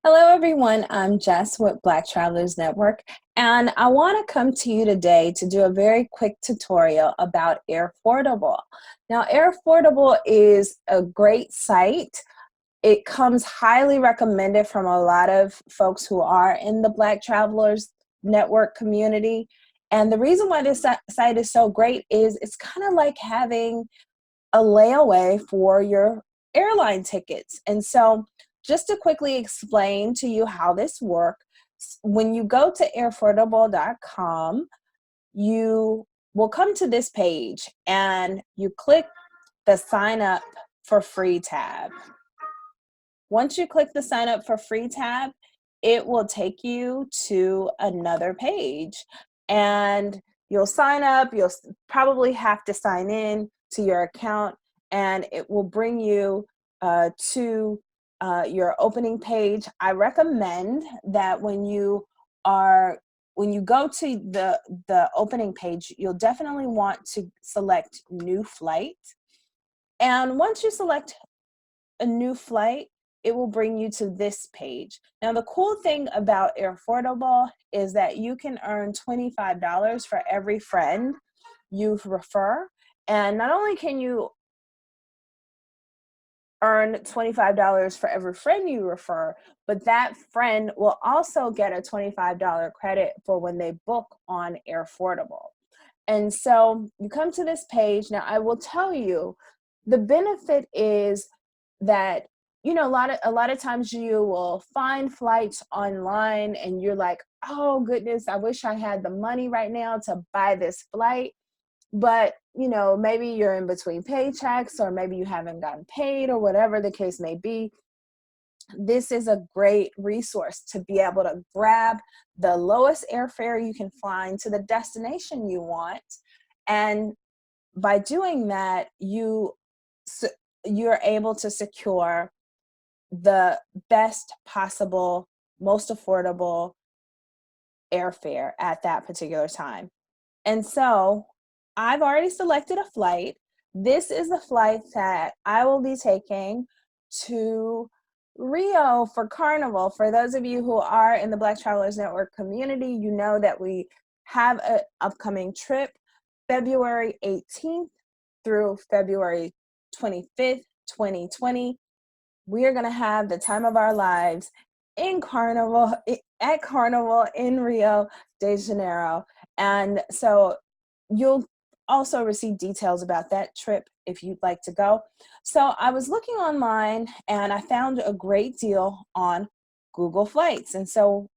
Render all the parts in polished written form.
Hello, everyone. I'm Jess with Black Travelers Network, and I want to come to you today to do a very quick tutorial about Airfordable. Now, Airfordable is a great site. It comes highly recommended from a lot of folks who are in the Black Travelers Network community. And the reason why this site is so great is it's kind of like having a layaway for your airline tickets. And so, just to quickly explain to you how this works, when you go to airfordable.com, you will come to this page and you click the sign up for free tab. Once you click the sign up for free tab, it will take you to another page and you'll sign up. You'll probably have to sign in to your account and it will bring you to your opening page. I recommend that when you go to the opening page, you'll definitely want to select new flight. And once you select a new flight, it will bring you to this page. Now, the cool thing about Airfordable is that you can earn $25 for every friend you refer. And not only can you earn $25 for every friend you refer, but that friend will also get a $25 credit for when they book on Airfordable. And so you come to this page. Now, I will tell you, the benefit is that a lot of times you will find flights online and you're like, oh goodness, I wish I had the money right now to buy this flight. But maybe you're in between paychecks, or maybe you haven't gotten paid, or whatever the case may be. This is a great resource to be able to grab the lowest airfare you can find to the destination you want. And by doing that, you're able to secure the best possible, most affordable airfare at that particular time. And so I've already selected a flight. This is the flight that I will be taking to Rio for Carnival. For those of you who are in the Black Travelers Network community, you know that we have an upcoming trip February 18th through February 25th, 2020. We are going to have the time of our lives at Carnival in Rio de Janeiro. And so you'll also receive details about that trip if you'd like to go. So I was looking online and I found a great deal on Google Flights. And so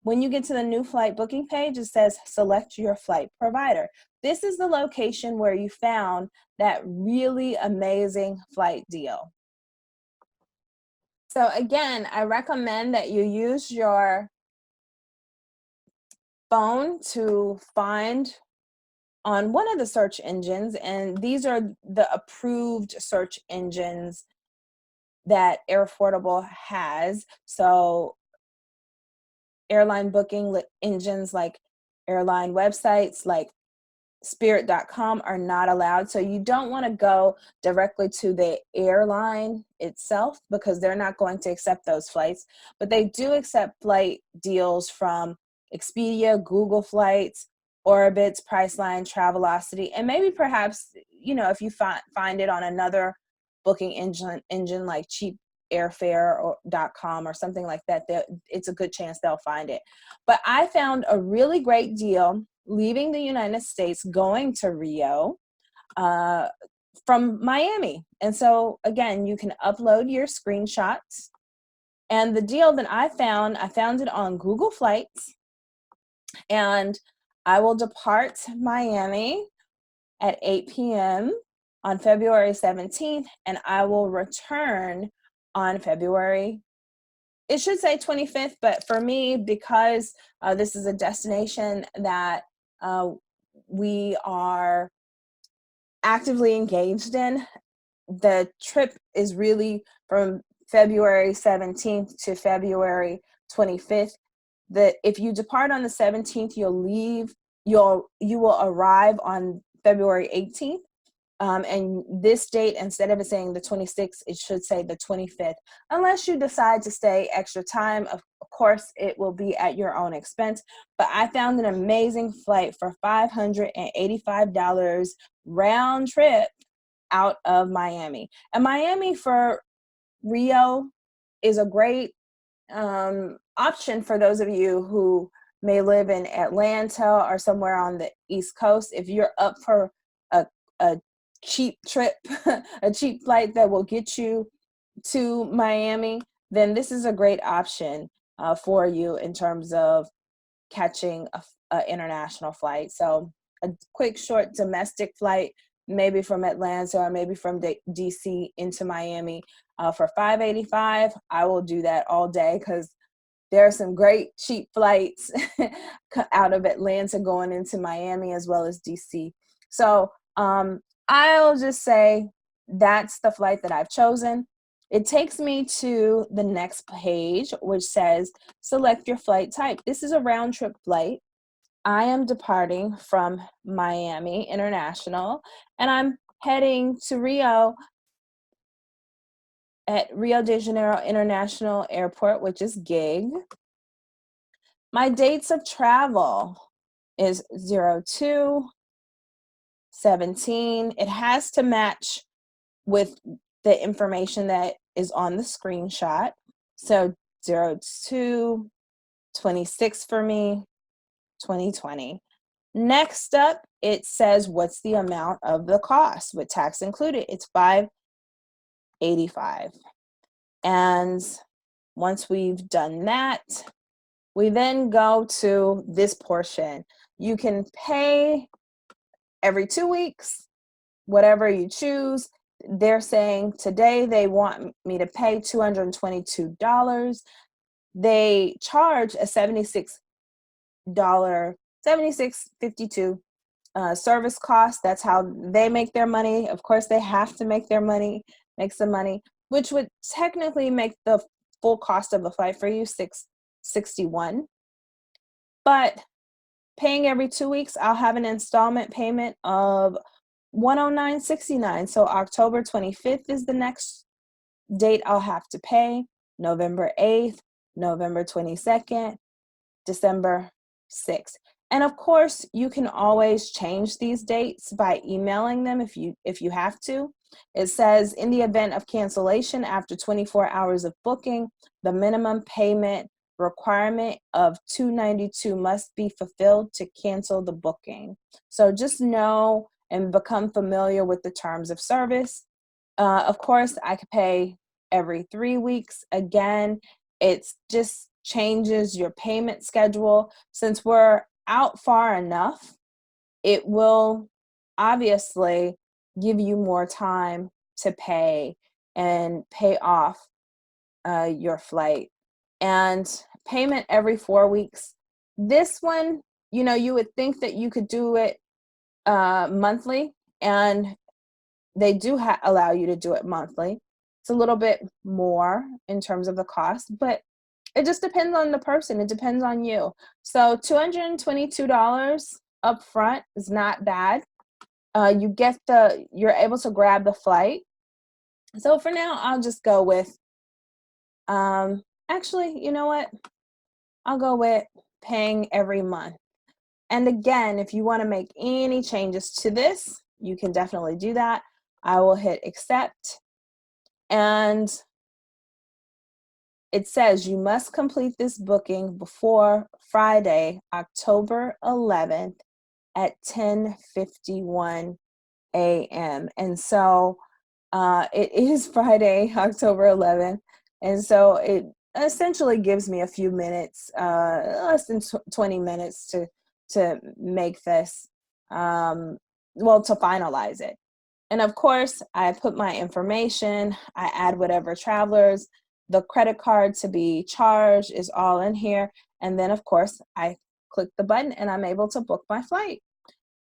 when you get to the new flight booking page, it says select your flight provider. This is the location where you found that really amazing flight deal. So again, I recommend that you use your phone to find on one of the search engines, and these are the approved search engines that Airfordable has. So airline booking engines like airline websites like spirit.com are not allowed. So you don't want to go directly to the airline itself because they're not going to accept those flights. But they do accept flight deals from Expedia, Google Flights, Orbitz, Priceline, Travelocity, and maybe perhaps, if you find it on another booking engine like cheapairfare.com or something like that, it's a good chance they'll find it. But I found a really great deal leaving the United States, going to Rio from Miami. And so again, you can upload your screenshots. And the deal that I found it on Google Flights. And I will depart Miami at 8 p.m. on February 17th, and I will return on February, it should say 25th, but for me, because this is a destination that we are actively engaged in, the trip is really from February 17th to February 25th. If you depart on the 17th, you will arrive on February 18th. And this date, instead of it saying the 26th, it should say the 25th. Unless you decide to stay extra time, of course, it will be at your own expense. But I found an amazing flight for $585 round trip out of Miami. And Miami for Rio is a great option for those of you who may live in Atlanta or somewhere on the East Coast. If you're up for a, a cheap trip, a cheap flight that will get you to Miami, then this is a great option for you in terms of catching a international flight. So a quick, short domestic flight, maybe from Atlanta or maybe from DC into Miami for $585. I will do that all day because there are some great cheap flights out of Atlanta going into Miami as well as DC. So I'll just say that's the flight that I've chosen. It takes me to the next page, which says select your flight type. This is a round trip flight. I am departing from Miami International, and I'm heading to Rio at Rio de Janeiro International Airport, which is GIG. My dates of travel is 02/17. It has to match with the information that is on the screenshot. So 02/26 for me, 2020. Next up, it says what's the amount of the cost with tax included. It's $585. And once we've done that, we then go to this portion. You can pay every 2 weeks, whatever you choose. They're saying today they want me to pay $222. They charge a $76.52 service cost. That's how they make their money. Of course, they have to make some money, which would technically make the full cost of a flight for you $661. But paying every 2 weeks, I'll have an installment payment of $109.69. So October 25th is the next date I'll have to pay. November 8th, November 22nd, December 6th. And of course, you can always change these dates by emailing them if you have to. It says in the event of cancellation after 24 hours of booking, the minimum payment requirement of $292 must be fulfilled to cancel the booking. So just know and become familiar with the terms of service. Of course, I could pay every 3 weeks. Again, it's just changes your payment schedule. Since we're out far enough, it will obviously give you more time to pay and pay off your flight. And payment every 4 weeks. This one, you would think that you could do it monthly, and they do allow you to do it monthly. It's a little bit more in terms of the cost, but it just depends on the person. It depends on you. So $222 up front is not bad. You're able to grab the flight. So for now, I'll just go with, actually, you know what? I'll go with paying every month. And again, if you want to make any changes to this, you can definitely do that. I will hit accept. And it says you must complete this booking before Friday, October 11th at 10:51 a.m. And so it is Friday, October 11th. And so it essentially gives me a few minutes, less than 20 minutes to make this, to finalize it. And of course, I put my information, I add whatever travelers, the credit card to be charged is all in here. And then of course, I click the button and I'm able to book my flight.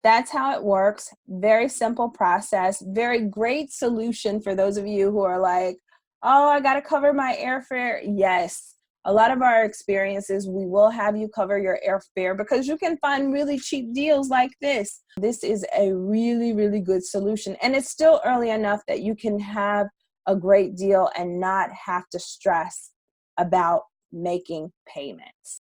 That's how it works. Very simple process, very great solution for those of you who are like, oh, I got to cover my airfare. Yes, A lot of our experiences, we will have you cover your airfare because you can find really cheap deals like this. This is a really, really good solution. And it's still early enough that you can have a great deal and not have to stress about making payments.